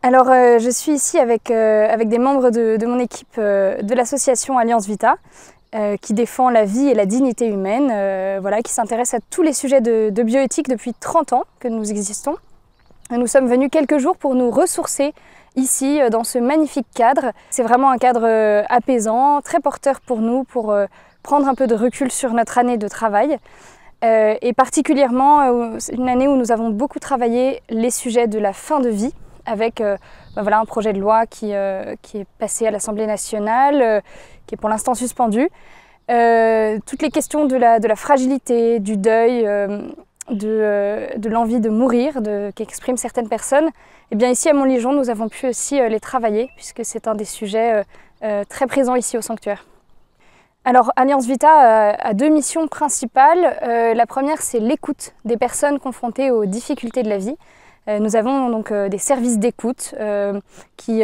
Alors, je suis ici avec des membres de mon équipe de l'association Alliance Vita, qui défend la vie et la dignité humaine, voilà, qui s'intéresse à tous les sujets de bioéthique depuis 30 ans que nous existons. Nous sommes venus quelques jours pour nous ressourcer ici, dans ce magnifique cadre. C'est vraiment un cadre apaisant, très porteur pour nous, pour prendre un peu de recul sur notre année de travail. Et particulièrement une année où nous avons beaucoup travaillé les sujets de la fin de vie, avec voilà, un projet de loi qui est passé à l'Assemblée nationale, qui est pour l'instant suspendu. Toutes les questions de la fragilité, du deuil, de l'envie de mourir qu'expriment certaines personnes, et bien ici à Montligeon, nous avons pu aussi les travailler, puisque c'est un des sujets très présents ici au sanctuaire. Alors, Alliance Vita a deux missions principales. La première, c'est l'écoute des personnes confrontées aux difficultés de la vie. Nous avons donc des services d'écoute qui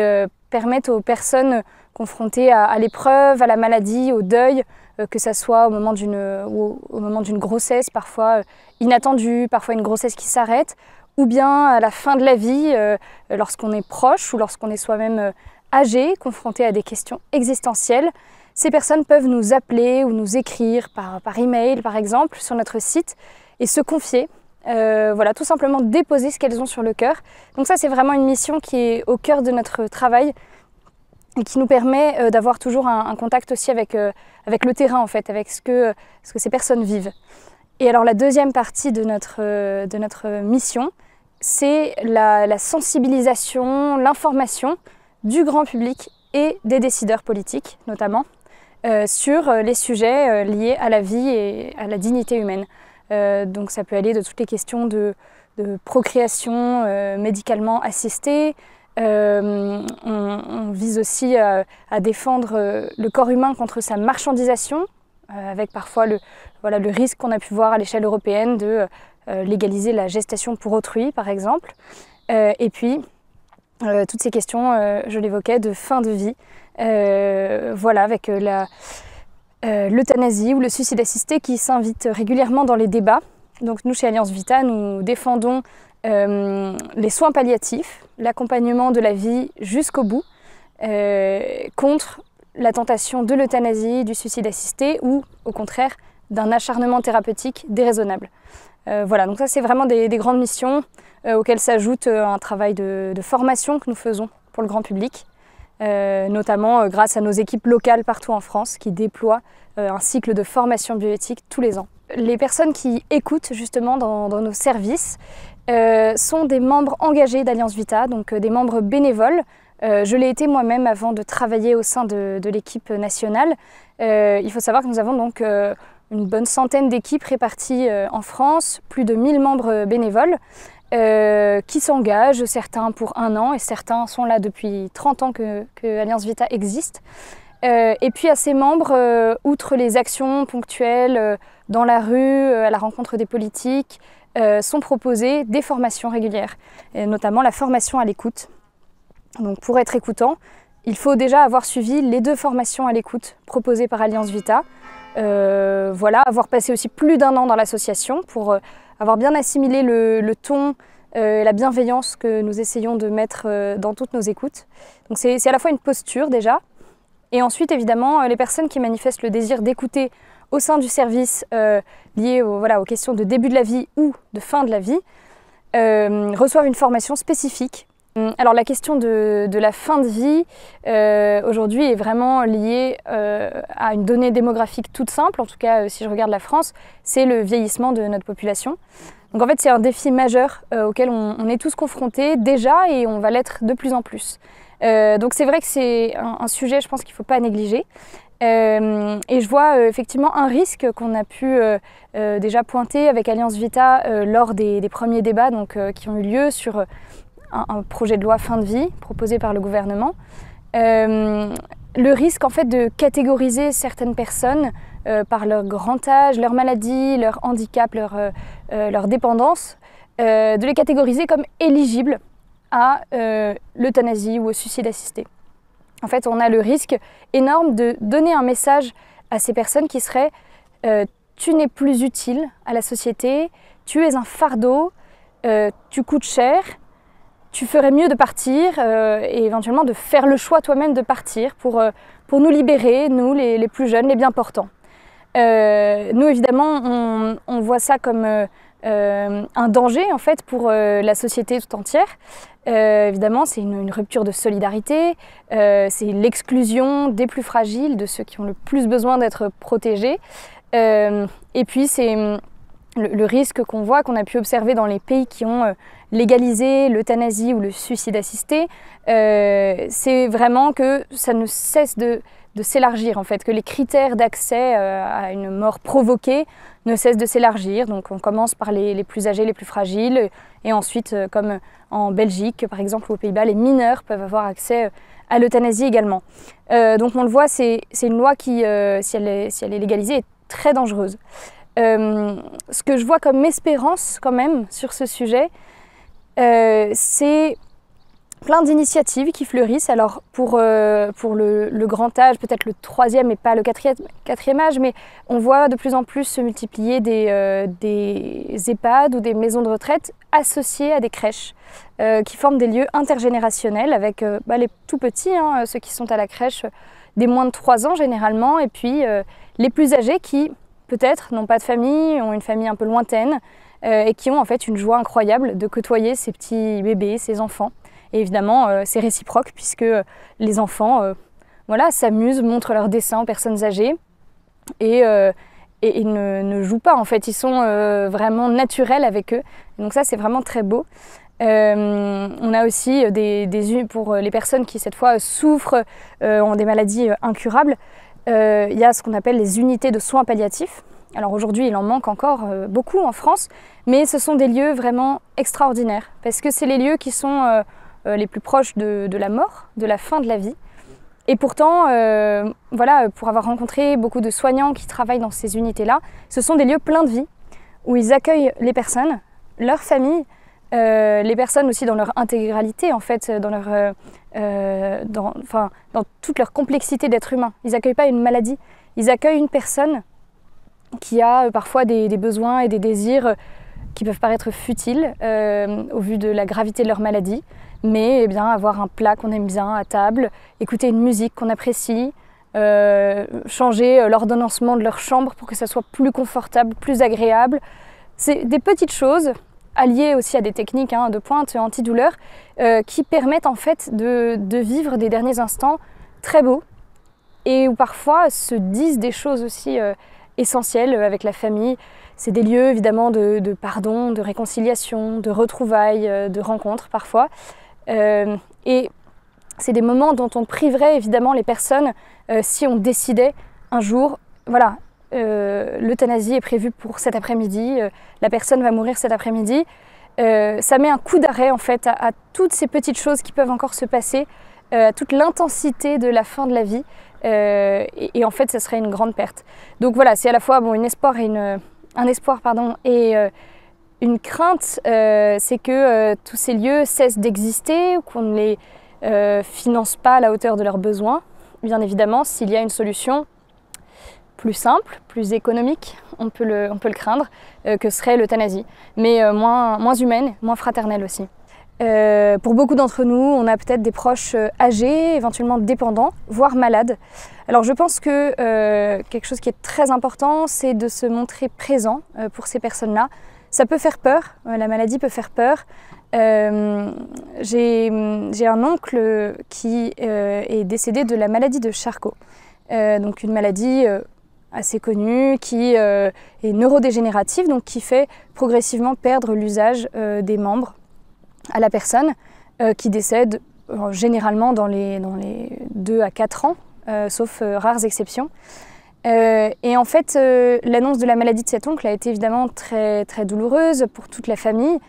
permettent aux personnes confrontées à l'épreuve, à la maladie, au deuil, que ce soit au moment d'une grossesse, parfois inattendue, parfois une grossesse qui s'arrête, ou bien à la fin de la vie, lorsqu'on est proche ou lorsqu'on est soi-même âgé, confronté à des questions existentielles. Ces personnes peuvent nous appeler ou nous écrire par email, par exemple, sur notre site et se confier. Voilà, tout simplement déposer ce qu'elles ont sur le cœur. Donc ça, c'est vraiment une mission qui est au cœur de notre travail et qui nous permet d'avoir toujours un contact aussi avec le terrain, en fait, avec ce que ces personnes vivent. Et alors la deuxième partie de notre mission, c'est la sensibilisation, l'information du grand public et des décideurs politiques, notamment, sur les sujets liés à la vie et à la dignité humaine. Donc ça peut aller de toutes les questions de procréation médicalement assistée. On vise aussi à défendre le corps humain contre sa marchandisation, avec parfois le risque qu'on a pu voir à l'échelle européenne de légaliser la gestation pour autrui, par exemple. Et puis, toutes ces questions, je l'évoquais, de fin de vie, voilà, avec l'euthanasie ou le suicide assisté qui s'invite régulièrement dans les débats. Donc nous, chez Alliance Vita, nous défendons les soins palliatifs, l'accompagnement de la vie jusqu'au bout, contre la tentation de l'euthanasie, du suicide assisté ou, au contraire, d'un acharnement thérapeutique déraisonnable. Voilà, donc ça c'est vraiment des grandes missions auxquelles s'ajoute un travail de formation que nous faisons pour le grand public. Notamment grâce à nos équipes locales partout en France qui déploient un cycle de formation bioéthique tous les ans. Les personnes qui écoutent justement dans nos services sont des membres engagés d'Alliance Vita, donc des membres bénévoles. Je l'ai été moi-même avant de travailler au sein de l'équipe nationale. Il faut savoir que nous avons donc une bonne centaine d'équipes réparties en France, plus de 1000 membres bénévoles. Qui s'engagent, certains pour 1 an et certains sont là depuis 30 ans que Alliance Vita existe. Et puis à ces membres, outre les actions ponctuelles dans la rue, à la rencontre des politiques, sont proposées des formations régulières, et notamment la formation à l'écoute. Donc pour être écoutant, il faut déjà avoir suivi les 2 formations à l'écoute proposées par Alliance Vita. Voilà, avoir passé aussi plus d'1 an dans l'association pour avoir bien assimilé le ton et la bienveillance que nous essayons de mettre dans toutes nos écoutes. Donc c'est à la fois une posture déjà, et ensuite évidemment les personnes qui manifestent le désir d'écouter au sein du service lié aux questions de début de la vie ou de fin de la vie, reçoivent une formation spécifique. Alors la question de la fin de vie aujourd'hui est vraiment liée à une donnée démographique toute simple, en tout cas si je regarde la France, c'est le vieillissement de notre population. Donc en fait c'est un défi majeur auquel on est tous confrontés déjà et on va l'être de plus en plus. Donc c'est vrai que c'est un sujet, je pense qu'il ne faut pas négliger. Et je vois effectivement un risque qu'on a pu déjà pointer avec Alliance Vita lors des premiers débats donc, qui ont eu lieu sur un projet de loi fin de vie proposé par le gouvernement. Le risque en fait de catégoriser certaines personnes par leur grand âge, leur maladie, leur handicap, leur dépendance, de les catégoriser comme éligibles à l'euthanasie ou au suicide assisté. En fait, on a le risque énorme de donner un message à ces personnes qui serait tu n'es plus utile à la société, tu es un fardeau, tu coûtes cher, tu ferais mieux de partir et éventuellement de faire le choix toi-même de partir pour nous libérer, nous les plus jeunes, les bien portants. Nous évidemment on voit ça comme un danger en fait pour la société tout entière. Évidemment c'est une rupture de solidarité, c'est l'exclusion des plus fragiles, de ceux qui ont le plus besoin d'être protégés. Et puis c'est le risque qu'on voit, qu'on a pu observer dans les pays qui ont légalisé l'euthanasie ou le suicide assisté, c'est vraiment que ça ne cesse de s'élargir en fait, que les critères d'accès à une mort provoquée ne cessent de s'élargir. Donc on commence par les plus âgés, les plus fragiles, et ensuite comme en Belgique par exemple ou aux Pays-Bas, les mineurs peuvent avoir accès à l'euthanasie également. Donc on le voit, c'est une loi qui, si elle est légalisée, est très dangereuse. Ce que je vois comme espérance quand même sur ce sujet, c'est plein d'initiatives qui fleurissent. Alors pour le grand âge, peut-être le 3e et pas le 4e âge, mais on voit de plus en plus se multiplier des EHPAD ou des maisons de retraite associées à des crèches qui forment des lieux intergénérationnels avec les tout petits, hein, ceux qui sont à la crèche des moins de 3 ans généralement, et puis les plus âgés qui peut-être n'ont pas de famille, ont une famille un peu lointaine et qui ont en fait une joie incroyable de côtoyer ces petits bébés, ces enfants. Et évidemment, c'est réciproque puisque les enfants s'amusent, montrent leurs dessins aux personnes âgées et ne jouent pas en fait. Ils sont vraiment naturels avec eux. Donc ça, c'est vraiment très beau. On a aussi pour les personnes qui cette fois souffrent, ont des maladies incurables, il y a ce qu'on appelle les unités de soins palliatifs. Alors aujourd'hui, il en manque encore beaucoup en France, mais ce sont des lieux vraiment extraordinaires parce que c'est les lieux qui sont les plus proches de la mort, de la fin de la vie. Et pourtant, pour avoir rencontré beaucoup de soignants qui travaillent dans ces unités-là, ce sont des lieux pleins de vie, où ils accueillent les personnes, leurs familles, les personnes aussi dans leur intégralité, en fait, dans toute leur complexité d'être humain. Ils n'accueillent pas une maladie, ils accueillent une personne qui a parfois des besoins et des désirs qui peuvent paraître futiles au vu de la gravité de leur maladie. Mais avoir un plat qu'on aime bien à table, écouter une musique qu'on apprécie, changer l'ordonnancement de leur chambre pour que ça soit plus confortable, plus agréable. C'est des petites choses alliées aussi à des techniques de pointe antidouleur qui permettent en fait de vivre des derniers instants très beaux et où parfois se disent des choses aussi essentielles avec la famille. C'est des lieux évidemment de pardon, de réconciliation, de retrouvailles, de rencontres parfois. Et c'est des moments dont on priverait évidemment les personnes si on décidait un jour, l'euthanasie est prévue pour cet après-midi, la personne va mourir cet après-midi. Ça met un coup d'arrêt en fait à toutes ces petites choses qui peuvent encore se passer, à toute l'intensité de la fin de la vie, et en fait ça serait une grande perte. Donc voilà, c'est à la fois un espoir et une crainte, c'est que tous ces lieux cessent d'exister ou qu'on ne les finance pas à la hauteur de leurs besoins. Bien évidemment, s'il y a une solution plus simple, plus économique, on peut le craindre, que serait l'euthanasie, mais moins humaine, moins fraternelle aussi. Pour beaucoup d'entre nous, on a peut-être des proches âgés, éventuellement dépendants, voire malades. Alors je pense que quelque chose qui est très important, c'est de se montrer présent pour ces personnes-là. Ça peut faire peur, la maladie peut faire peur. J'ai un oncle qui est décédé de la maladie de Charcot, donc une maladie assez connue qui est neurodégénérative, donc qui fait progressivement perdre l'usage des membres à la personne, qui décède généralement dans les 2 à 4 ans, sauf rares exceptions. Et en fait, l'annonce de la maladie de cet oncle a été évidemment très, très douloureuse pour toute la famille.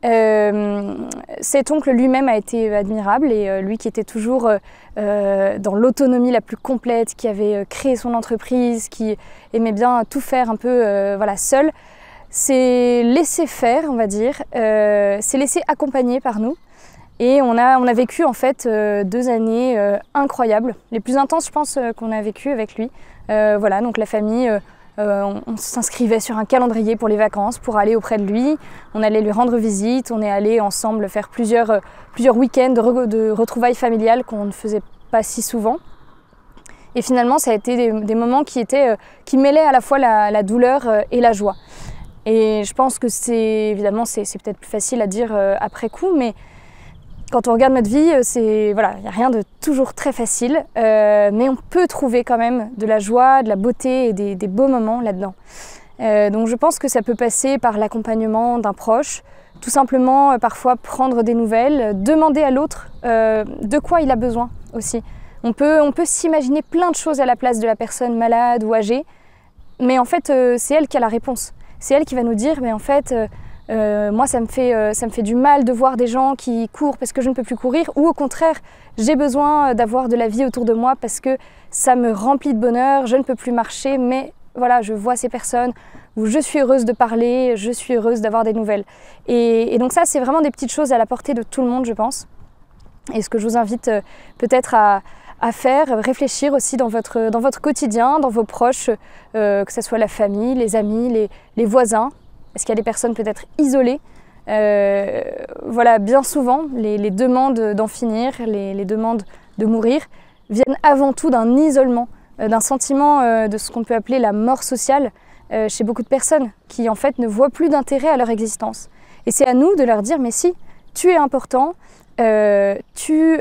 Cet oncle lui-même a été admirable et lui qui était toujours dans l'autonomie la plus complète, qui avait créé son entreprise, qui aimait bien tout faire un peu seul, s'est laissé faire, on va dire, s'est laissé accompagner par nous. Et on a vécu en fait 2 années incroyables, les plus intenses je pense qu'on a vécu avec lui. Donc la famille On s'inscrivait sur un calendrier pour les vacances, pour aller auprès de lui. On allait lui rendre visite, on est allé ensemble faire plusieurs week-ends de retrouvailles familiales qu'on ne faisait pas si souvent. Et finalement, ça a été des moments qui mêlaient à la fois la douleur et la joie. Et je pense que évidemment, c'est peut-être plus facile à dire après coup, mais quand on regarde notre vie, voilà, il n'y a rien de toujours très facile, mais on peut trouver quand même de la joie, de la beauté et des beaux moments là-dedans. Donc je pense que ça peut passer par l'accompagnement d'un proche, tout simplement parfois prendre des nouvelles, demander à l'autre de quoi il a besoin aussi. On peut s'imaginer plein de choses à la place de la personne malade ou âgée, mais en fait c'est elle qui a la réponse. C'est elle qui va nous dire, mais en fait, moi ça me fait du mal de voir des gens qui courent parce que je ne peux plus courir, ou au contraire, j'ai besoin d'avoir de la vie autour de moi parce que ça me remplit de bonheur, je ne peux plus marcher, mais voilà, je vois ces personnes où je suis heureuse de parler, je suis heureuse d'avoir des nouvelles. Et donc ça, c'est vraiment des petites choses à la portée de tout le monde, je pense. Et ce que je vous invite peut-être à faire, réfléchir aussi dans votre quotidien, dans vos proches, que ce soit la famille, les amis, les voisins. Est-ce qu'il y a des personnes peut-être isolées? Voilà, bien souvent, les demandes d'en finir, les demandes de mourir viennent avant tout d'un isolement, d'un sentiment de ce qu'on peut appeler la mort sociale chez beaucoup de personnes qui en fait ne voient plus d'intérêt à leur existence. Et c'est à nous de leur dire, mais si, tu es important, tu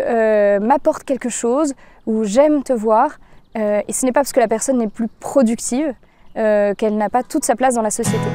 m'apportes quelque chose, ou j'aime te voir, et ce n'est pas parce que la personne n'est plus productive qu'elle n'a pas toute sa place dans la société.